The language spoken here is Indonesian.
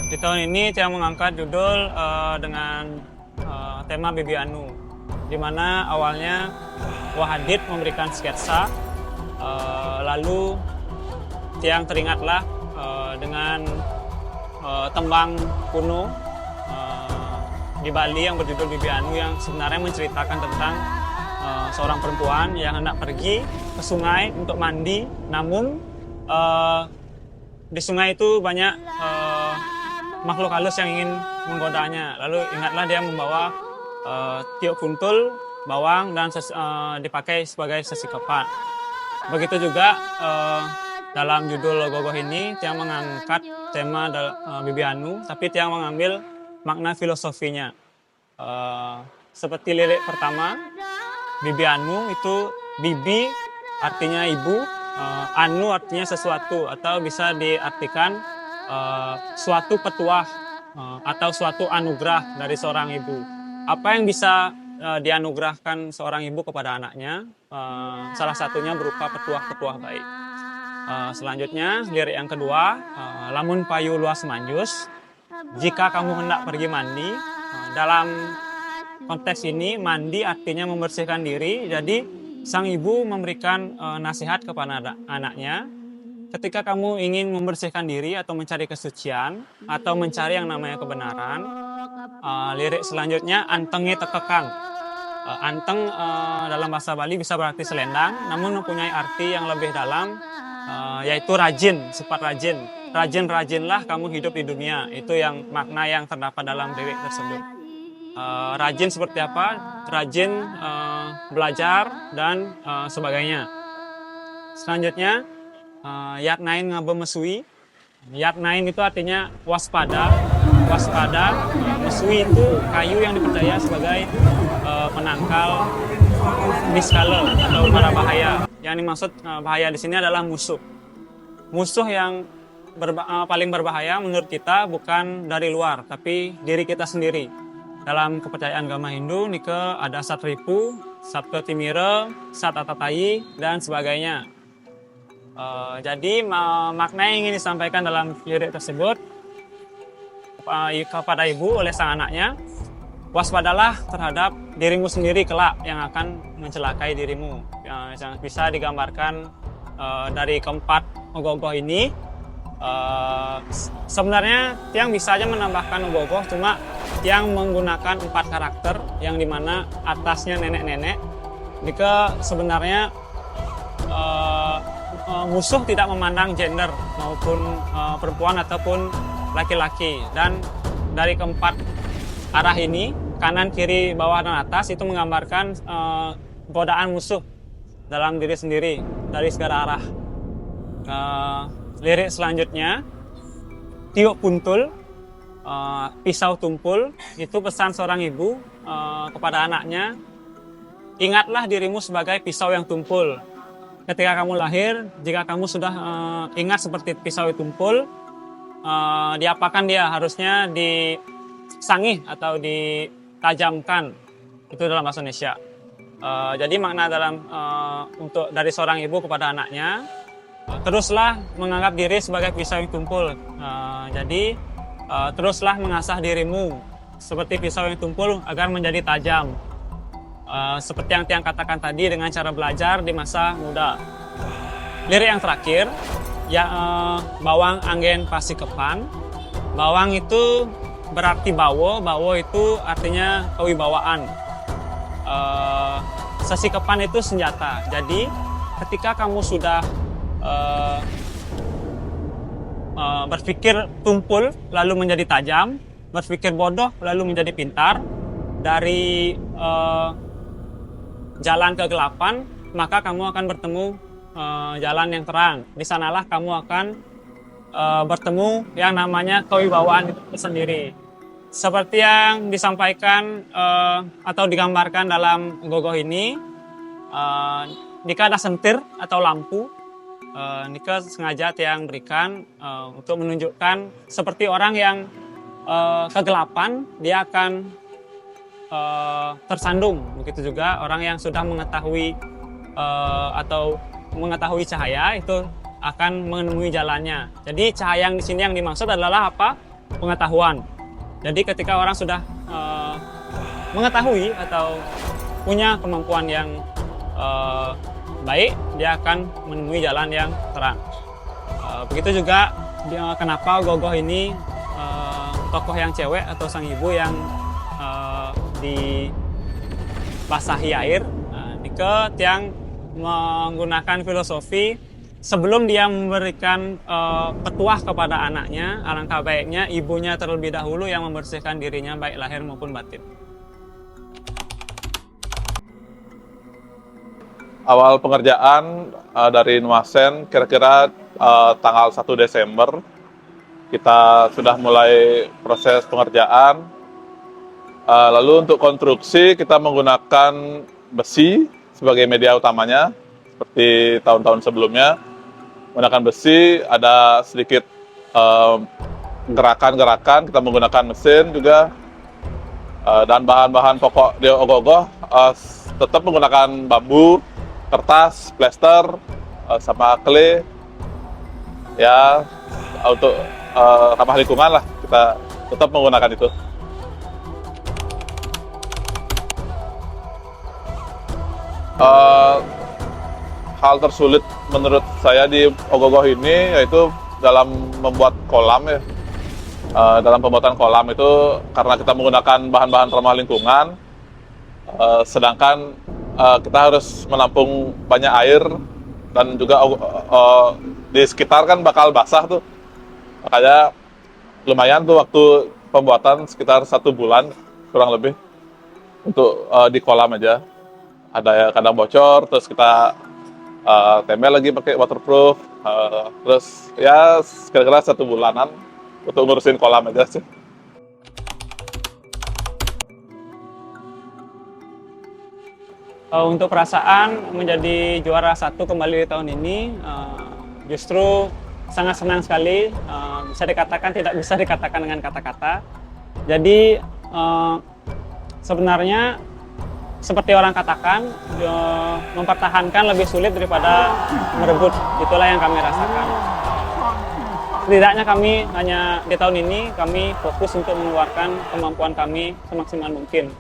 Di tahun ini Tiang mengangkat judul dengan tema Bibi Anu, di mana awalnya Wahadit memberikan sketsa, lalu Tiang teringatlah dengan tembang kuno di Bali yang berjudul Bibi Anu, yang sebenarnya menceritakan tentang seorang perempuan yang hendak pergi ke sungai untuk mandi, namun di sungai itu banyak makhluk halus yang ingin menggodanya. Lalu ingatlah dia membawa tiuk kuntul, bawang, dan dipakai sebagai sesikapan. Begitu juga dalam judul Gogoh ini, Tiang mengangkat tema Bibi Anu, tapi Tiang mengambil makna filosofinya. Seperti lirik pertama, Bibi Anu itu Bibi artinya ibu, Anu artinya sesuatu, atau bisa diartikan suatu petuah atau suatu anugerah dari seorang ibu. Apa yang bisa dianugerahkan seorang ibu kepada anaknya, salah satunya berupa petuah-petuah baik. Selanjutnya lirik yang kedua, lamun payu luas manjus, jika kamu hendak pergi mandi. Dalam konteks ini mandi artinya membersihkan diri, jadi sang ibu memberikan nasihat kepada anaknya, ketika kamu ingin membersihkan diri atau mencari kesucian atau mencari yang namanya kebenaran, lirik selanjutnya antengi tekekang. Anteng dalam bahasa Bali bisa berarti selendang, namun mempunyai arti yang lebih dalam, yaitu rajin, sifat rajin. Rajin-rajinlah kamu hidup di dunia. Itu yang makna yang terdapat dalam lirik tersebut. Rajin seperti apa? Rajin belajar dan sebagainya. Selanjutnya Yatnain ngabemesui. Yatnain itu artinya waspada. Waspada, mesui itu kayu yang dipercaya sebagai penangkal miskale atau mara bahaya. Yang dimaksud bahaya di sini adalah musuh. Musuh yang paling berbahaya menurut kita bukan dari luar, tapi diri kita sendiri. Dalam kepercayaan agama Hindu, Nike ada Satripu, Satketimira, Satatatai, dan sebagainya. Jadi makna yang ingin disampaikan dalam lirik tersebut kepada ibu oleh sang anaknya, waspadalah terhadap dirimu sendiri kelak yang akan mencelakai dirimu. Yang bisa digambarkan dari keempat ogoh-ogoh ini. Sebenarnya Tiang bisa aja menambahkan ogoh-ogoh, cuma Tiang menggunakan 4 karakter yang dimana atasnya nenek-nenek. Jika sebenarnya musuh tidak memandang gender maupun perempuan ataupun laki-laki, dan dari keempat arah ini, kanan, kiri, bawah, dan atas, itu menggambarkan godaan musuh dalam diri sendiri dari segala arah. Lirik selanjutnya, tiuk puntul, pisau tumpul, itu pesan seorang ibu kepada anaknya, ingatlah dirimu sebagai pisau yang tumpul. Ketika kamu lahir, jika kamu sudah ingat seperti pisau yang tumpul, diapakan dia? Harusnya disangih atau ditajamkan. Itu dalam bahasa Indonesia. Jadi makna dalam untuk dari seorang ibu kepada anaknya, teruslah menganggap diri sebagai pisau yang tumpul. Jadi teruslah mengasah dirimu seperti pisau yang tumpul agar menjadi tajam. Seperti yang Tiang katakan tadi, dengan cara belajar di masa muda. Lirik yang terakhir, ya, bawang anggen pasikepan. Bawang itu berarti bawo, bawo itu artinya kewibawaan. Sesikepan itu senjata. Jadi ketika kamu sudah berpikir tumpul lalu menjadi tajam, berpikir bodoh lalu menjadi pintar, dari jalan kegelapan, maka kamu akan bertemu jalan yang terang. Di sanalah kamu akan bertemu yang namanya kewibawaan itu sendiri. Seperti yang disampaikan atau digambarkan dalam gogoh ini, jika ada sentir atau lampu, Nika sengaja Tiang berikan untuk menunjukkan seperti orang yang kegelapan, dia akan tersandung. Begitu juga orang yang sudah mengetahui atau mengetahui cahaya itu akan menemui jalannya. Jadi cahaya yang di sini yang dimaksud adalah apa? pengetahuan. Jadi ketika orang sudah mengetahui atau punya kemampuan yang baik, dia akan menemui jalan yang terang. Begitu juga kenapa Ogoh-ogoh ini tokoh yang cewek atau sang ibu yang dibasahi air. Diket yang menggunakan filosofi sebelum dia memberikan petuah kepada anaknya, alangkah baiknya ibunya terlebih dahulu yang membersihkan dirinya baik lahir maupun batin. Awal pengerjaan dari Nuasen kira-kira tanggal 1 Desember kita sudah mulai proses pengerjaan. Lalu untuk konstruksi kita menggunakan besi sebagai media utamanya seperti tahun-tahun sebelumnya. Menggunakan besi, ada sedikit gerakan-gerakan, kita menggunakan mesin juga. Dan bahan-bahan pokok di Ogoh-ogoh tetap menggunakan bambu, kertas, plester, sama clay. Ya, untuk ramah lingkungan lah, kita tetap menggunakan itu. Hal tersulit menurut saya di Ogoh-ogoh ini yaitu dalam membuat kolam ya. Dalam pembuatan kolam itu karena kita menggunakan bahan-bahan ramah lingkungan, sedangkan kita harus menampung banyak air dan juga di sekitar kan bakal basah tuh. Makanya lumayan tuh waktu pembuatan sekitar 1 bulan kurang lebih untuk di kolam aja. Ada ya kadang bocor, terus kita tempel lagi pakai waterproof, terus ya kira-kira 1 bulanan untuk ngurusin kolam aja sih. Untuk perasaan menjadi juara 1 kembali di tahun ini, justru sangat senang sekali. Bisa dikatakan tidak bisa dikatakan dengan kata-kata. Jadi sebenarnya seperti orang katakan, mempertahankan lebih sulit daripada merebut. Itulah yang kami rasakan. Setidaknya kami hanya di tahun ini kami fokus untuk mengeluarkan kemampuan kami semaksimal mungkin.